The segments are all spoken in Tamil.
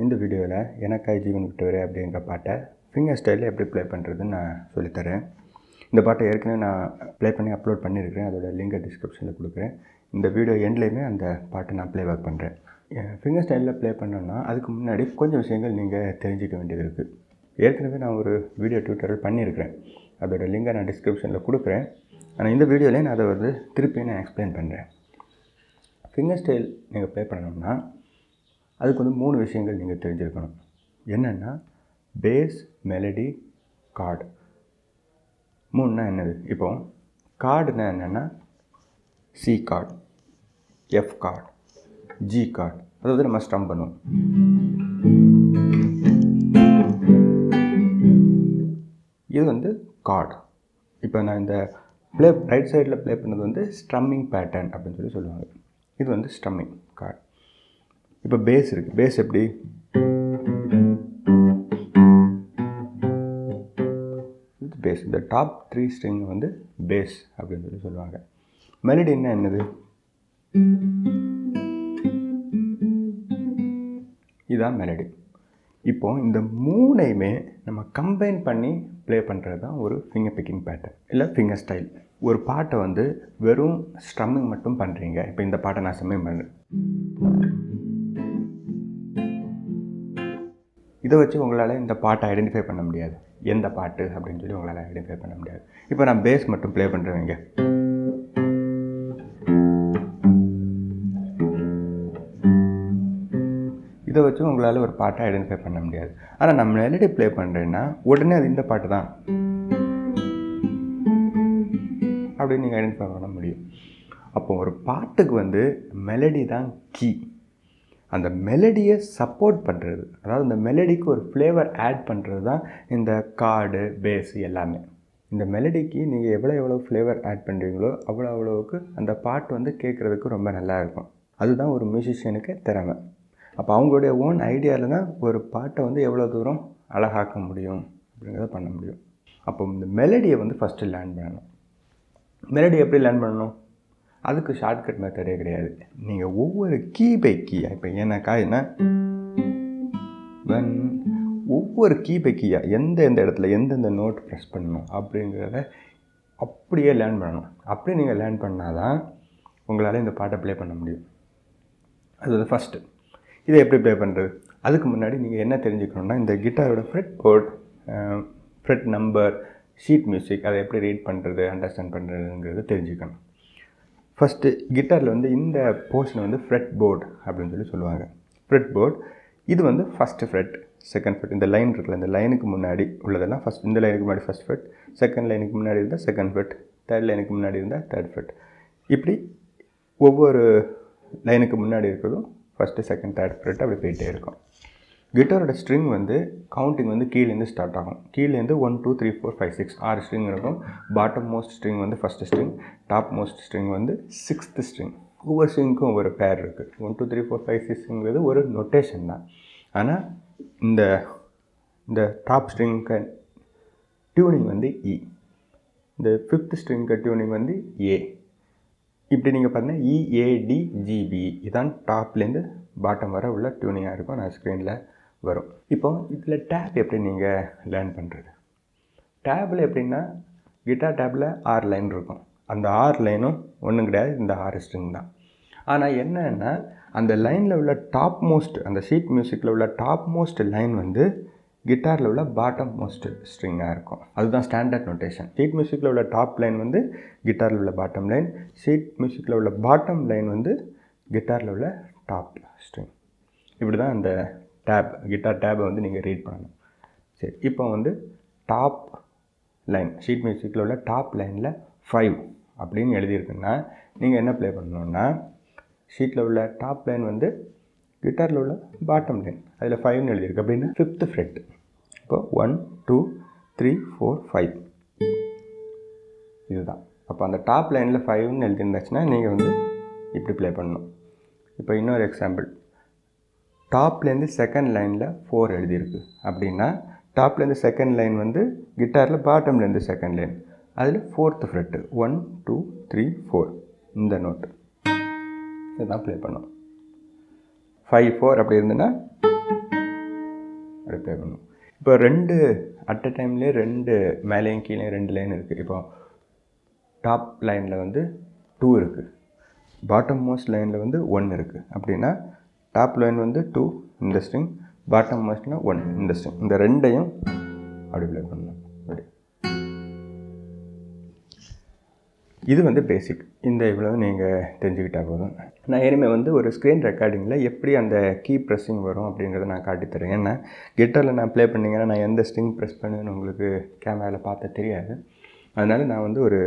இந்த வீடியோவில் எனக்காய் ஜீவன் விட்டவரே அப்படிங்கிற பாட்டை ஃபிங்கர் ஸ்டைலில் எப்படி ப்ளே பண்ணுறதுன்னு நான் சொல்லித்தரேன். இந்த பாட்டை ஏற்கனவே நான் ப்ளே பண்ணி அப்லோட் பண்ணியிருக்கிறேன். அதோட லிங்கை டிஸ்கிரிப்ஷனில் கொடுக்குறேன். இந்த வீடியோ எண்ட்லேயுமே அந்த பாட்டை நான் ப்ளேபேக் பண்ணுறேன். ஃபிங்கர் ஸ்டைலில் ப்ளே பண்ணோன்னா அதுக்கு முன்னாடி கொஞ்சம் விஷயங்கள் நீங்கள் தெரிஞ்சிக்க வேண்டியது இருக்குது. ஏற்கனவே நான் ஒரு வீடியோ டியூட்டோரியல் பண்ணியிருக்கிறேன். அதோட லிங்கை நான் டிஸ்கிரிப்ஷனில் கொடுக்குறேன். ஆனால் இந்த வீடியோவிலே நான் அதை திருப்பி நான் எக்ஸ்பிளைன் பண்ணுறேன். ஃபிங்கர் ஸ்டைல் நீங்கள் ப்ளே பண்ணணும்னா அதுக்கு 3 விஷயங்கள் நீங்கள் தெரிஞ்சிருக்கணும். என்னென்னா பேஸ், மெலடி, கார்டு. 3னா என்னது? இப்போது கார்டுனா என்னென்னா C card, F card, G card. அதாவது நம்ம ஸ்ட்ரம் பண்ணுவோம். இது கார்டு. இப்போ நான் இந்த ரைட் சைடில் ப்ளே பண்ணது ஸ்ட்ரம்மிங் பேட்டர்ன் அப்படின்னு சொல்லுவாங்க. இது ஸ்ட்ரம்மிங் கார்டு. இப்போ பேஸ் இருக்குது. பேஸ் எப்படி? இது பேஸ். இந்த டாப் 3 ஸ்ட்ரிங் பேஸ் அப்படின்னு சொல்லுவாங்க. மெலடின்னா என்னது? இதுதான் மெலடி. இப்போது இந்த 3ஐயுமே நம்ம கம்பைன் பண்ணி ப்ளே பண்ணுறது தான் ஒரு ஃபிங்கர் பிக்கிங் பேட்டர்ன் இல்லை ஃபிங்கர் ஸ்டைல். ஒரு பாட்டை வெறும் ஸ்ட்ரம்மிங் மட்டும் பண்ணுறீங்க. இப்போ இந்த பாட்டை நான் ஸ்ட்ரம்மிங் பண்ணுறேன். இதை வச்சு உங்களால் இந்த பாட்டை ஐடென்டிஃபை பண்ண முடியாது. எந்த பாட்டு அப்படின்னு உங்களால் ஐடென்டிஃபை பண்ண முடியாது. இப்போ நான் பேஸ் மட்டும் ப்ளே பண்ணுறேங்க. இதை வச்சு உங்களால் ஒரு பாட்டை ஐடென்டிஃபை பண்ண முடியாது. ஆனால் நான் மெலடி ப்ளே பண்ணுறேன்னா உடனே அது இந்த பாட்டு தான் அப்படின்னு நீங்கள் ஐடென்டிஃபை பண்ண முடியும். அப்போ ஒரு பாட்டுக்கு மெலடி தான் கீ. அந்த மெலடியை சப்போர்ட் பண்ணுறது, அதாவது இந்த மெலடிக்கு ஒரு ஃப்ளேவர் ஆட் பண்ணுறது தான் இந்த கார்டு, பேஸ் எல்லாமே. இந்த மெலடிக்கு நீங்கள் எவ்வளோ ஃப்ளேவர் ஆட் பண்ணுறீங்களோ அவ்வளோவுக்கு அந்த பாட்டு கேட்குறதுக்கு ரொம்ப நல்லா இருக்கும். அதுதான் ஒரு மியூசிஷியனுக்கு திறமை. அப்போ அவங்களுடைய ஓன் ஐடியாவில் தான் ஒரு பாட்டை எவ்வளோ தூரம் அழகாக்க முடியும் அப்படிங்கிறத பண்ண முடியும். அப்போ இந்த மெலடியை ஃபஸ்ட்டு லேர்ன் பண்ணணும். மெலடி எப்படி லேர்ன் பண்ணணும்? அதுக்கு ஷார்ட்கட் மெத்தடே கிடையாது. நீங்கள் ஒவ்வொரு கீ பை கீயாக, இப்போ எனக்காய்னா ஒவ்வொரு கீ பை கீயாக எந்த இடத்துல எந்தெந்த நோட் ப்ரெஸ் பண்ணணும் அப்படிங்கிறத அப்படியே லேர்ன் பண்ணணும். அப்படி நீங்கள் லேர்ன் பண்ணால் தான் உங்களால் இந்த பாட்டை ப்ளே பண்ண முடியும். அது ஃபஸ்ட்டு. இதை எப்படி ப்ளே பண்ணுறது? அதுக்கு முன்னாடி நீங்கள் என்ன தெரிஞ்சுக்கணுன்னா இந்த கிட்டாரோட fretboard, fret number, sheet music அதை எப்படி ரீட் பண்ணுறது, அண்டர்ஸ்டாண்ட் பண்ணுறதுங்கிறது தெரிஞ்சுக்கணும். ஃபஸ்ட்டு கிட்டாரில் இந்த போர்ஷனை ஃப்ரெட் போர்டு அப்படின்னு சொல்லுவாங்க. ஃப்ரெட் போர்டு இது ஃபஸ்ட்டு ஃப்ரெட், செகண்ட் ஃப்ரெட். இந்த லைன் இருக்குல்ல, இந்த லைனுக்கு முன்னாடி உள்ளதெல்லாம் ஃபஸ்ட். இந்த லைனுக்கு முன்னாடி ஃபஸ்ட் ஃப்ரெட், செகண்ட் லைனுக்கு முன்னாடி இருந்தால் செகண்ட் ஃப்ரெட், தேர்ட் லைனுக்கு முன்னாடி இருந்தால் தேர்ட் ஃப்ரெட். இப்படி ஒவ்வொரு லைனுக்கு முன்னாடி இருக்கிறதும் ஃபஸ்ட்டு, செகண்ட், தேர்ட் ஃப்ரெட் அப்படி போயிட்டே இருக்கும். கிட்டாரோட ஸ்ட்ரிங் கவுண்டிங் கீழேருந்து ஸ்டார்ட் ஆகும். கீழேருந்து 1 2 3 4 5 6 6 ஸ்ட்ரிங் இருக்கும். Bottom most string first string, top most string 6th string. ஒவ்வொரு ஸ்ட்ரிங்க்கும் ஒவ்வொரு பேர் இருக்குது. 1 2 3 4 5 6ங்கிறது ஒரு நொட்டேஷன் தான். ஆனால் இந்த டாப் ஸ்ட்ரிங்க்கு டியூனிங் இ, இந்த 5th ஸ்ட்ரிங்க்கு டியூனிங் ஏ. இப்படி நீங்கள் பார்த்தீங்கன்னா EADGB இதான் டாப்லேருந்து பாட்டம் வர உள்ள டியூனிங்காக இருக்கும். நான் ஸ்க்ரீனில் வரும். இப்போ இதில் டேப் எப்படி நீங்கள் லேர்ன் பண்ணுறது? டேப்பில் எப்படின்னா கிட்டார் டேப்பில் 6 லைன் இருக்கும். அந்த 6 லைனும் ஒன்றும் கிடையாது, இந்த 6 ஸ்ட்ரிங் தான். ஆனால் என்னென்னா அந்த லைனில் உள்ள டாப் மோஸ்ட், அந்த ஷீட் மியூசிக்கில் உள்ள டாப் மோஸ்ட் லைன் கிட்டாரில் உள்ள பாட்டம் மோஸ்ட் ஸ்ட்ரிங்காக இருக்கும். அதுதான் ஸ்டாண்டர்ட் நோட்டேஷன். ஷீட் மியூசிக்கில் உள்ள டாப் லைன் கிட்டாரில் உள்ள பாட்டம் லைன், ஷீட் மியூசிக்கில் உள்ள பாட்டம் லைன் கிட்டாரில் உள்ள டாப் ஸ்ட்ரிங். இப்படி தான் அந்த டேப், கிட்டார் டேப்பை நீங்கள் ரீட் பண்ணணும். சரி, இப்போ டாப் லைன், ஷீட் மியூசிக்கில் உள்ள டாப் லைனில் 5 அப்படின்னு எழுதியிருக்குன்னா நீங்கள் என்ன ப்ளே பண்ணணுன்னா, ஷீட்டில் உள்ள டாப் லைன் கிட்டாரில் உள்ள பாட்டம் லைன், அதில் 5ன்னு எழுதியிருக்கு அப்படின்னா 5th ஃப்ரெட். இப்போ 1 2 3 4 5 இதுதான். அப்போ அந்த டாப் லைனில் 5ன்னு எழுதியிருந்தாச்சுன்னா நீங்கள் இப்படி ப்ளே பண்ணணும். இப்போ இன்னொரு எக்ஸாம்பிள், டாப்லேருந்து செகண்ட் லைனில் 4 எழுதியிருக்கு அப்படின்னா டாப்லேருந்து செகண்ட் லைன் கிட்டாரில் பாட்டம்லேருந்து செகண்ட் லைன், அதில் 4th ஃப்ரெட்டு 1 2 3 4 இந்த நோட்டு இதுதான் ப்ளே பண்ணணும். 5 4 அப்படி இருந்ததுன்னா ப்ளே பண்ணணும். இப்போ 2 அட் அ டைம்லேயே 2 மேலேயும் கீழே 2 லைன் இருக்குது. இப்போ டாப் லைனில் வந்து 2 இருக்குது, பாட்டம் மோஸ்ட் லைனில் வந்து 1 இருக்குது. அப்படின்னா டாப் லைன் வந்து 2 இந்த ஸ்ட்ரிங், பாட்டம் மோஸ்ட்னா 1 இந்த ஸ்ட்ரிங். இந்த ரெண்டையும் அப்படி ப்ளே பண்ணணும். அப்படி இது வந்து பேசிக். இந்த இவ்வளவு நீங்கள் தெரிஞ்சுக்கிட்டால் போதும். நான் இனிமேல் வந்து ஒரு ஸ்க்ரீன் ரெக்கார்டிங்கில் எப்படி அந்த கீ ப்ரெஸ்ஸிங் வரும் அப்படிங்கிறத நான் காட்டித்தரேன். ஏன்னா கிட்டாரில் நான் ப்ளே பண்ணிங்கன்னா நான் எந்த ஸ்ட்ரிங் ப்ரெஸ் பண்ணுவேன்னு உங்களுக்கு கேமராவில் பார்த்தா தெரியாது. அதனால் நான் வந்து ஒரு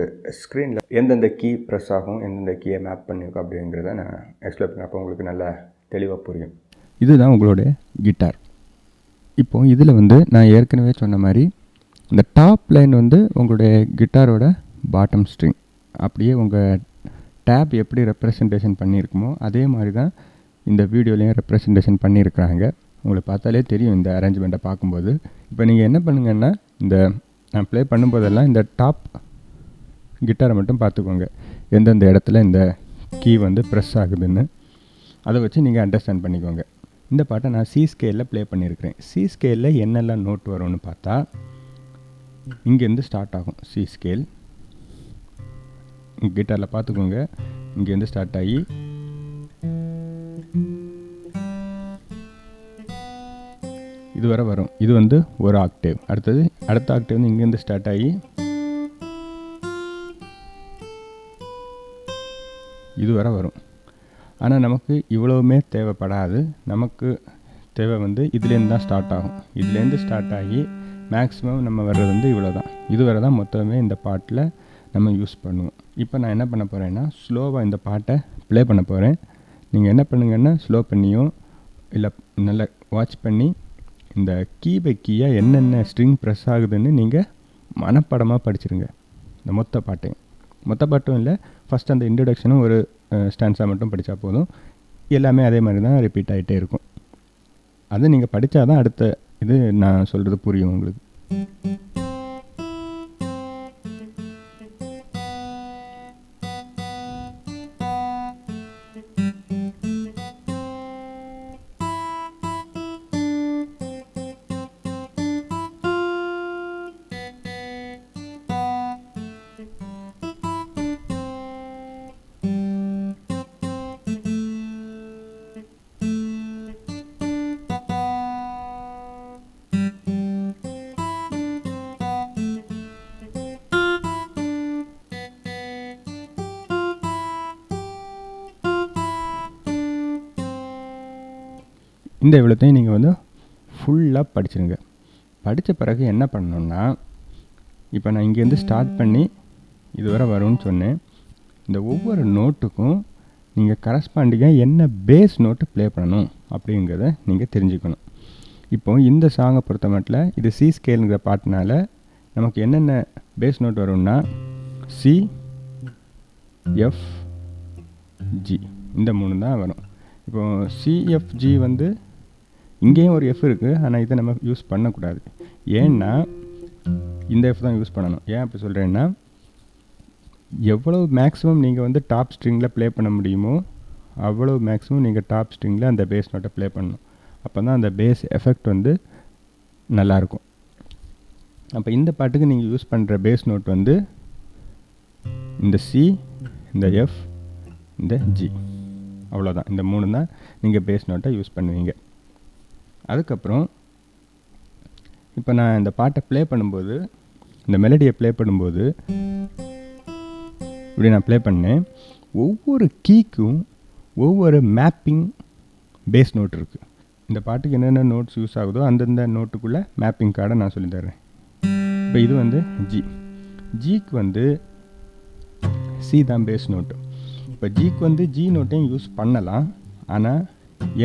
ஸ்க்ரீனில் எந்தெந்த கீ ப்ரெஸ் ஆகும், எந்தெந்த கீயை மேப் பண்ணியிருக்கோம் அப்படிங்கிறத நான் எக்ஸ்பிளைன் பண்ணேன். அப்போ உங்களுக்கு நல்லா தெளிவாக புரியும். இதுதான் உங்களுடைய கிட்டார். இப்போது இதில் வந்து நான் ஏற்கனவே சொன்ன மாதிரி இந்த டாப் லைன் வந்து உங்களுடைய கிட்டாரோட பாட்டம் ஸ்ட்ரிங். அப்படியே உங்கள் டேப் எப்படி ரெப்ரசன்டேஷன் பண்ணியிருக்குமோ அதே மாதிரி தான் இந்த வீடியோலையும் ரெப்ரசன்டேஷன் பண்ணியிருக்கிறாங்க. உங்களுக்கு பார்த்தாலே தெரியும் இந்த அரேஞ்ச்மெண்ட்டை பார்க்கும்போது. இப்போ நீங்கள் என்ன பண்ணுங்கன்னா, இந்த நான் ப்ளே பண்ணும்போதெல்லாம் இந்த டாப் கிட்டாரை மட்டும் பார்த்துக்கோங்க, எந்தெந்த இடத்துல இந்த கீ வந்து ப்ரெஸ் ஆகுதுன்னு. அதை வச்சு நீங்கள் அண்டர்ஸ்டாண்ட் பண்ணிக்கோங்க. இந்த பாட்டை நான் சி ஸ்கேலில் ப்ளே பண்ணியிருக்கிறேன். சி ஸ்கேலில் என்னெல்லாம் நோட் வரும்னு பார்த்தா, இங்கேருந்து ஸ்டார்ட் ஆகும் சி ஸ்கேல். கிட்டாரில் பார்த்துக்கோங்க, இங்கேருந்து ஸ்டார்ட் ஆகி இது வரை வரும். இது வந்து ஒரு ஆக்டேவ். அடுத்த ஆக்டேவ் வந்து இங்கேருந்து ஸ்டார்ட் ஆகி இது வரை வரும். ஆனால் நமக்கு இவ்வளவுமே தேவைப்படாது. நமக்கு தேவை வந்து இதுலேருந்து தான் ஸ்டார்ட் ஆகும். இதுலேருந்து ஸ்டார்ட் ஆகி மேக்ஸிமம் நம்ம வர்றது வந்து இவ்வளோ தான். இது வரை தான் மொத்தமே இந்த பாட்டில் நம்ம யூஸ் பண்ணுவோம். இப்போ நான் என்ன பண்ண போகிறேன்னா, ஸ்லோவாக இந்த பாட்டை ப்ளே பண்ண போகிறேன். நீங்கள் என்ன பண்ணுங்கன்னா, ஸ்லோ பண்ணியோ இல்லை நல்லா வாட்ச் பண்ணி இந்த கீ பை கீயாக என்னென்ன ஸ்ட்ரிங் ப்ரெஸ் ஆகுதுன்னு நீங்கள் மனப்படமாக படிச்சிருங்க. இந்த மொத்த பாட்டும் இல்லை, ஃபஸ்ட் அந்த இன்ட்ரடக்ஷனும் ஒரு ஸ்டான்ஸாக மட்டும் படித்தா போதும். எல்லாமே அதே மாதிரி தான் ரிப்பீட் ஆகிட்டே இருக்கும். அதை நீங்கள் படித்தா தான் அடுத்த இது நான் சொல்கிறது புரியும் உங்களுக்கு. இந்த இவ்வளோத்தையும் நீங்கள் வந்து ஃபுல்லாக படிச்சிருங்க. படித்த பிறகு என்ன பண்ணணுன்னா, இப்போ நான் இங்கேருந்து ஸ்டார்ட் பண்ணி இதுவரை வரும்னு சொன்னேன். இந்த ஒவ்வொரு நோட்டுக்கும் நீங்கள் கரஸ்பாண்டிங்காக என்ன பேஸ் நோட்டு ப்ளே பண்ணணும் அப்படிங்கிறத நீங்கள் தெரிஞ்சுக்கணும். இப்போது இந்த சாங்கை பொறுத்த மட்டும் இது சி ஸ்கேலுங்கிற பாட்டுனால நமக்கு என்னென்ன பேஸ் நோட் வரும்னா, சி, எஃப், ஜி, இந்த 3 தான் வரும். இப்போது சிஎஃப்ஜி வந்து இங்கேயும் ஒரு எஃப் இருக்குது, ஆனால் இதை நம்ம யூஸ் பண்ணக்கூடாது. ஏன்னா இந்த எஃப் தான் யூஸ் பண்ணணும். ஏன் அப்படி சொல்கிறேன்னா, எவ்வளோ மேக்ஸிமம் நீங்கள் வந்து டாப் ஸ்ட்ரிங்கில் ப்ளே பண்ண முடியுமோ அவ்வளோ மேக்ஸிமம் நீங்கள் டாப் ஸ்ட்ரிங்கில் அந்த பேஸ் நோட்டை ப்ளே பண்ணணும். அப்போ தான் அந்த பேஸ் எஃபெக்ட் வந்து நல்லாயிருக்கும். அப்போ இந்த பாட்டுக்கு நீங்கள் யூஸ் பண்ணுற பேஸ் நோட் வந்து இந்த சி, இந்த எஃப், இந்த ஜி, அவ்வளோதான். இந்த 3 தான் நீங்கள் பேஸ் நோட்டை யூஸ் பண்ணுவீங்க. அதுக்கப்புறம் இப்போ நான் இந்த பாட்டை ப்ளே பண்ணும்போது, இந்த மெலடியை ப்ளே பண்ணும்போது இப்படி நான் ப்ளே பண்ணேன். ஒவ்வொரு கீக்கும் ஒவ்வொரு மேப்பிங் பேஸ் நோட் இருக்குது. இந்த பாட்டுக்கு என்னென்ன நோட்ஸ் யூஸ் ஆகுதோ அந்தந்த நோட்டுக்குள்ளே மேப்பிங் கார்டை நான் சொல்லி தர்றேன். இப்போ இது வந்து ஜிக்கு வந்து சி தான் பேஸ் நோட்டு. இப்போ ஜிக்கு வந்து ஜி நோட்டையும் யூஸ் பண்ணலாம். ஆனால்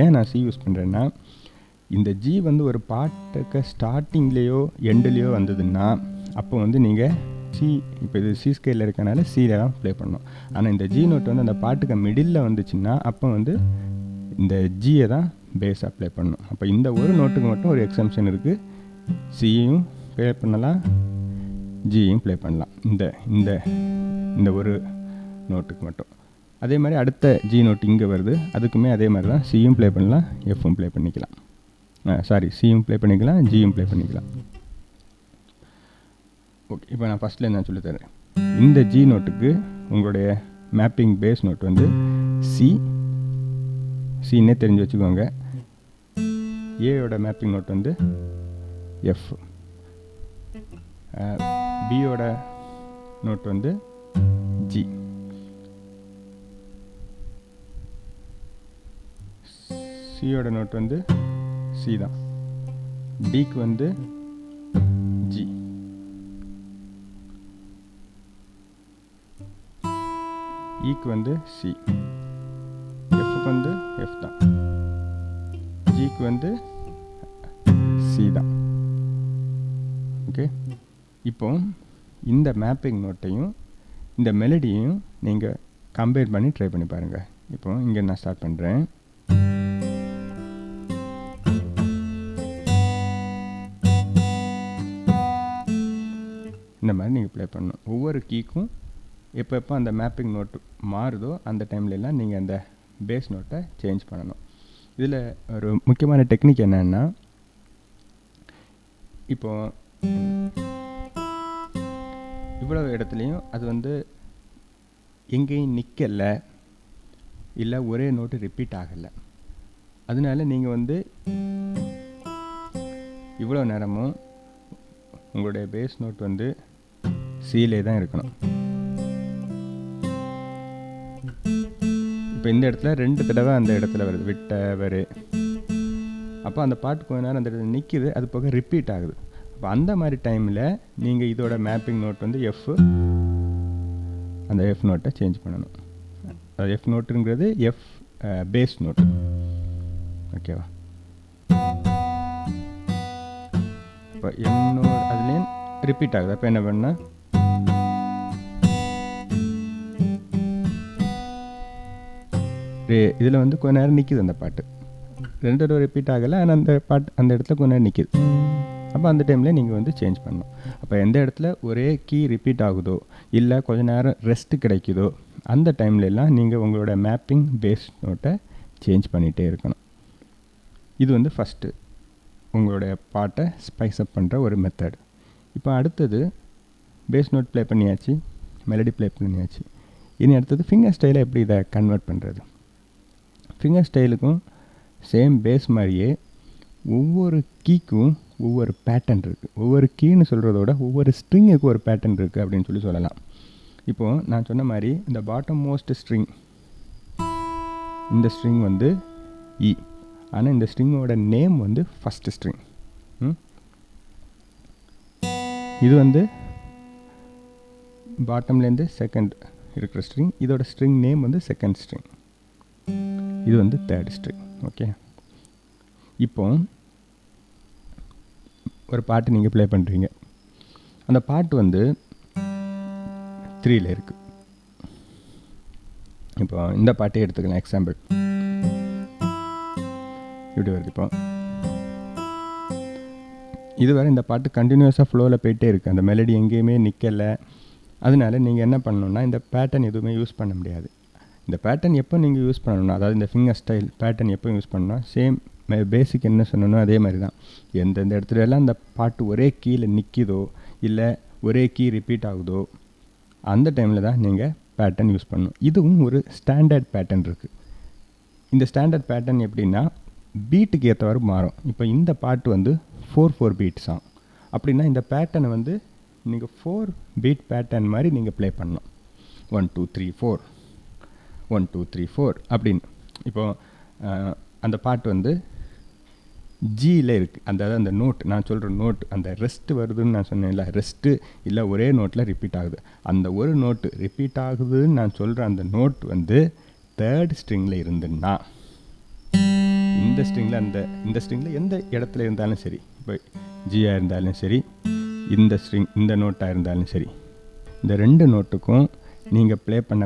ஏன் நான் சி யூஸ் பண்ணுறேன்னா, இந்த ஜி வந்து ஒரு பாட்டுக்கு ஸ்டார்டிங்லேயோ எண்டுலேயோ வந்ததுன்னா அப்போ வந்து நீங்கள் சி, இப்போ இது சி ஸ்கேலில் இருக்கனால சியில் தான் ப்ளே பண்ணணும். ஆனால் இந்த ஜி நோட் வந்து அந்த பாட்டுக்கு மிடில் வந்துச்சுன்னா அப்போ வந்து இந்த ஜியை தான் பேஸாக ப்ளே பண்ணணும். அப்போ இந்த ஒரு நோட்டுக்கு மட்டும் ஒரு எக்ஸம்ஷன் இருக்குது. சியும் ப்ளே பண்ணலாம், ஜியும் ப்ளே பண்ணலாம். இந்த இந்த இந்த ஒரு நோட்டுக்கு மட்டும். அதே மாதிரி அடுத்த ஜி நோட் இங்கே வருது, அதுக்குமே அதே மாதிரி தான் சியும் ப்ளே பண்ணலாம், எஃப்பும் ப்ளே பண்ணிக்கலாம். சியும் ப்ளே பண்ணிக்கலாம், ஜியும் ப்ளே பண்ணிக்கலாம். ஓகே, இப்போ நான் ஃபஸ்ட்டில் நான் சொல்லித்தரேன். இந்த ஜி நோட்டுக்கு உங்களுடைய மேப்பிங் பேஸ் நோட் வந்து சின்னே தெரிஞ்சு வச்சுக்கோங்க. ஏயோட மேப்பிங் நோட் வந்து எஃப், பியோட நோட் வந்து ஜி, சியோட நோட் வந்து சி தான், டிக்கு வந்து ஜி, ஈக்கு வந்து சி, எஃப்க்கு வந்து எஃப் தான், ஜிக்கு வந்து சி தான். ஓகே, இப்போ இந்த மேப்பிங் நோட்டையும் இந்த மெலடியையும் நீங்கள் கம்பேர் பண்ணி ட்ரை பண்ணி பாருங்கள். இப்போ இங்கே நான் ஸ்டார்ட் பண்ணுறேன். இந்த மாதிரி நீங்கள் ப்ளே பண்ணணும். ஒவ்வொரு கீக்கும் எப்போ அந்த மேப்பிங் நோட்டு மாறுதோ அந்த டைம்லலாம் நீங்கள் அந்த பேஸ் நோட்டை சேஞ்ச் பண்ணணும். இதில் ஒரு முக்கியமான டெக்னிக் என்னென்னா, இப்போது இவ்வளோ இடத்துலையும் அது வந்து எங்கேயும் நிற்கலை, இல்லை ஒரே நோட்டு ரிப்பீட் ஆகலை. அதனால நீங்கள் வந்து இவ்வளோ நேரமும் உங்களுடைய பேஸ் நோட் வந்து சீலே தான் இருக்கணும். இப்போ இந்த இடத்துல 2 தடவை அந்த இடத்துல வருது, விட்டவர். அப்போ அந்த பாட்டு கொஞ்ச நேரம் அந்த இடத்துல நிற்கிது, அது போக ரிப்பீட் ஆகுது. அப்போ அந்த மாதிரி டைமில் நீங்கள் இதோட மேப்பிங் நோட் வந்து எஃப், அந்த எஃப் நோட்டை சேஞ்ச் பண்ணணும். அது எஃப் நோட்டுங்கிறது எஃப் பேஸ் நோட்டு. ஓகேவா? இப்போ என்னோட அதுலேயும் ரிப்பீட் ஆகுது. அப்போ என்ன பண்ணால் இதில் வந்து கொஞ்ச நேரம் நிற்கிது அந்த பாட்டு, 2 தடவை ரிப்பீட் ஆகலை, ஆனால் அந்த பாட்டு அந்த இடத்துல கொஞ்ச நேரம் நிற்கிது. அப்போ அந்த டைமில் நீங்கள் வந்து சேஞ்ச் பண்ணணும். அப்போ எந்த இடத்துல ஒரே கீ ரிப்பீட் ஆகுதோ, இல்லை கொஞ்ச நேரம் ரெஸ்ட்டு கிடைக்குதோ, அந்த டைம்லலாம் நீங்கள் உங்களோட மேப்பிங் பேஸ் நோட்டை சேஞ்ச் பண்ணிகிட்டே இருக்கணும். இது வந்து ஃபஸ்ட்டு உங்களுடைய பாட்டை ஸ்பைஸ் அப் பண்ணுற ஒரு மெத்தட். இப்போ அடுத்தது பேஸ் நோட் ப்ளே பண்ணியாச்சு, மெலடி ப்ளே பண்ணியாச்சு. இனி அடுத்தது ஃபிங்கர் ஸ்டைலை எப்படி இதை கன்வெர்ட் பண்ணுறது. ஃபிங்கர் ஸ்டைலுக்கும் சேம் பேஸ் மாதிரியே ஒவ்வொரு கீக்கும் ஒவ்வொரு பேட்டர்ன் இருக்குது. ஒவ்வொரு கீன்னு சொல்கிறதோட ஒவ்வொரு ஸ்ட்ரிங்குக்கும் ஒரு பேட்டர்ன் இருக்குது அப்படின்னு சொல்லலாம். இப்போது நான் சொன்ன மாதிரி இந்த பாட்டம் மோஸ்ட் ஸ்ட்ரிங், இந்த ஸ்ட்ரிங் வந்து இ, ஆனால் இந்த ஸ்ட்ரிங்கோட நேம் வந்து ஃபஸ்ட்டு ஸ்ட்ரிங். இது வந்து பாட்டம்லேருந்து செகண்ட் இருக்கிற ஸ்ட்ரிங், இதோட ஸ்ட்ரிங் நேம் வந்து செகண்ட் ஸ்ட்ரிங், இது வந்து தேர்ட் ஸ்ட்ரிங். ஓகே, இப்போ ஒரு பாட்டு நீங்கள் ப்ளே பண்ணுறீங்க, அந்த பாட்டு வந்து 3ல் இருக்குது. இப்போ இந்த பாட்டே எடுத்துக்கலாம், எக்ஸாம்பிள் இப்படி வருது. இப்போ இதுவரை இந்த பாட்டு கண்டினியூஸாக ஃப்ளோவில் போயிட்டே இருக்குது, அந்த மெலடி எங்கேயுமே நிற்கலை. அதனால நீங்கள் என்ன பண்ணணுன்னா, இந்த பேட்டர்ன் எதுவுமே யூஸ் பண்ண முடியாது. இந்த பேட்டர்ன் எப்போ நீங்கள் யூஸ் பண்ணணும்னா, அதாவது இந்த ஃபிங்கர் ஸ்டைல் பேட்டர்ன் எப்போ யூஸ் பண்ணணும்னா, சேம் பேசிக் என்ன சொல்லணும் அதே மாதிரி தான். எந்தெந்த இடத்துல எல்லாம் அந்த பாட்டு ஒரே கீழே நிற்கிதோ, இல்லை ஒரே கீ ரிப்பீட் ஆகுதோ, அந்த டைமில் தான் நீங்கள் பேட்டர்ன் யூஸ் பண்ணணும். இதுவும் ஒரு ஸ்டாண்டர்ட் பேட்டர்ன் இருக்குது. இந்த ஸ்டாண்டர்ட் பேட்டர்ன் எப்படின்னா, பீட்டுக்கு ஏற்றவாறு மாறும். இப்போ இந்த பாட்டு வந்து 4/4 பீட் சாங் அப்படின்னா, இந்த பேட்டர்னை வந்து நீங்கள் 4 பீட் பேட்டர்ன் மாதிரி நீங்கள் ப்ளே பண்ணணும். 1 2 3 4 1 2 3 4 அப்படின்னு. இப்போது அந்த பாட்டு வந்து ஜியில் இருக்குது, அதாவது அந்த நோட் நான் சொல்கிற நோட், அந்த ரெஸ்ட்டு வருதுன்னு நான் சொன்னேன்ல, ரெஸ்ட்டு இல்லை ஒரே நோட்டில் ரிப்பீட் ஆகுது. அந்த ஒரு நோட்டு ரிப்பீட் ஆகுதுன்னு நான் சொல்கிற அந்த நோட் வந்து தேர்ட் ஸ்ட்ரிங்கில் இருந்துன்னா, இந்த ஸ்ட்ரிங்கில் இந்த ஸ்ட்ரிங்கில் எந்த இடத்துல இருந்தாலும் சரி, இப்போ ஜியாக இருந்தாலும் சரி, இந்த ஸ்ட்ரிங் இந்த நோட்டாக இருந்தாலும் சரி, இந்த 2 நோட்டுக்கும் நீங்கள் ப்ளே பண்ண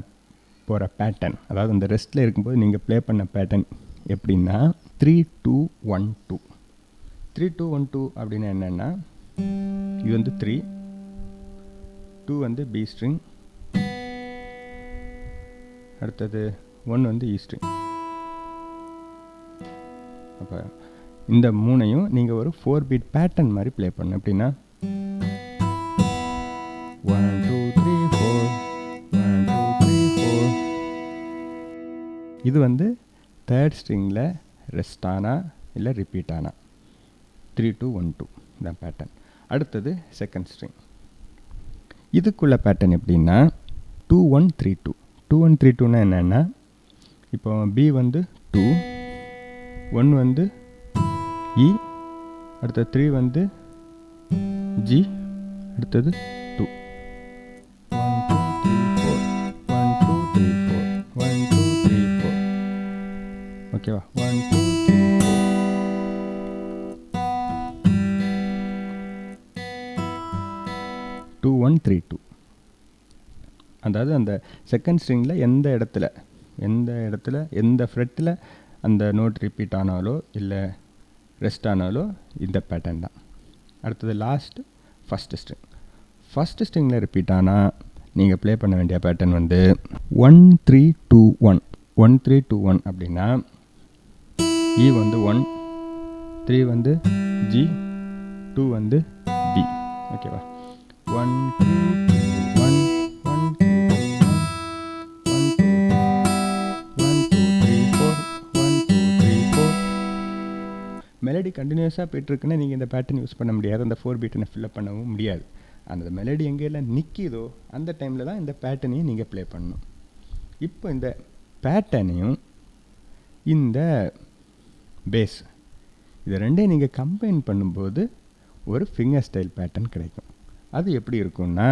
போகிற பேட்டர்ன், அதாவது அந்த ரெஸ்ட்டில் இருக்கும்போது நீங்கள் ப்ளே பண்ண பேட்டர்ன் எப்படின்னா 3 2 1 2. 3 2 1 2 அப்படின்னா என்னென்னா, இது வந்து 3, 2 வந்து பி ஸ்ட்ரிங், அடுத்தது 1 வந்து இ ஸ்ட்ரிங். அப்போ இந்த மூணையும் நீங்கள் ஒரு 4 பீட் பேட்டர்ன் மாதிரி ப்ளே பண்ணணும். எப்படின்னா 1 2 3 4 1 2 3 4. இது வந்து தேர்ட் ஸ்ட்ரிங்கில் ரெஸ்ட் ஆனா இல்லை ரிப்பீட் ஆனா 3 2 1 2 இதான் பேட்டர்ன். அடுத்தது செகண்ட் ஸ்ட்ரிங். இதுக்குள்ள பேட்டர்ன் எப்படின்னா 2 1 3 2. 2 1 3 2னா என்னென்னா, இப்போ பி வந்து 2, 1 வந்து இ, அடுத்தது 3 வந்து ஜி, அடுத்தது 2. 1 2 3 4 1 2 3 4 1 2 3 4. ஓகேவா? 1 2 3 4 2 1 3 2. அதாவது அந்த செகண்ட் ஸ்ட்ரிங்கில் எந்த இடத்துல எந்த ஃப்ரெட்டில் அந்த நோட் ரிப்பீட் ஆனாலோ இல்லை ரெஸ்ட் ஆனாலோ இந்த பேட்டர்ன் தான். அடுத்தது லாஸ்ட்டு ஃபஸ்ட்டு ஸ்ட்ரிங்கில் ரிப்பீட் ஆனால் நீங்கள் ப்ளே பண்ண வேண்டிய பேட்டர்ன் வந்து 1 3 2 1. 1 3 2 1 அப்படின்னா இ வந்து 1, 3 வந்து ஜி, 2 வந்து பி. ஓகேவா? 1 3 2 1 1 3 2 1 1 2 1 2 3 4 1 2 3 4. மெலடி கண்டினியூஸாக போய்ட்டுருக்குன்னா நீங்கள் இந்த பேட்டர்ன் யூஸ் பண்ண முடியாது. அந்த 4 பீட்டனை ஃபில்லப் பண்ணவும் முடியாது. அந்த மெலடி எங்கெல்லாம் நிற்கிதோ அந்த டைமில் தான் இந்த பேட்டர்னையும் நீங்கள் ப்ளே பண்ணணும். இப்போ இந்த பேட்டர்னையும் இந்த பேஸ் இது ரெண்டையும் நீங்கள் கம்பைன் பண்ணும்போது ஒரு ஃபிங்கர் ஸ்டைல் பேட்டர்ன் கிடைக்கும். அது எப்படி இருக்கும்னா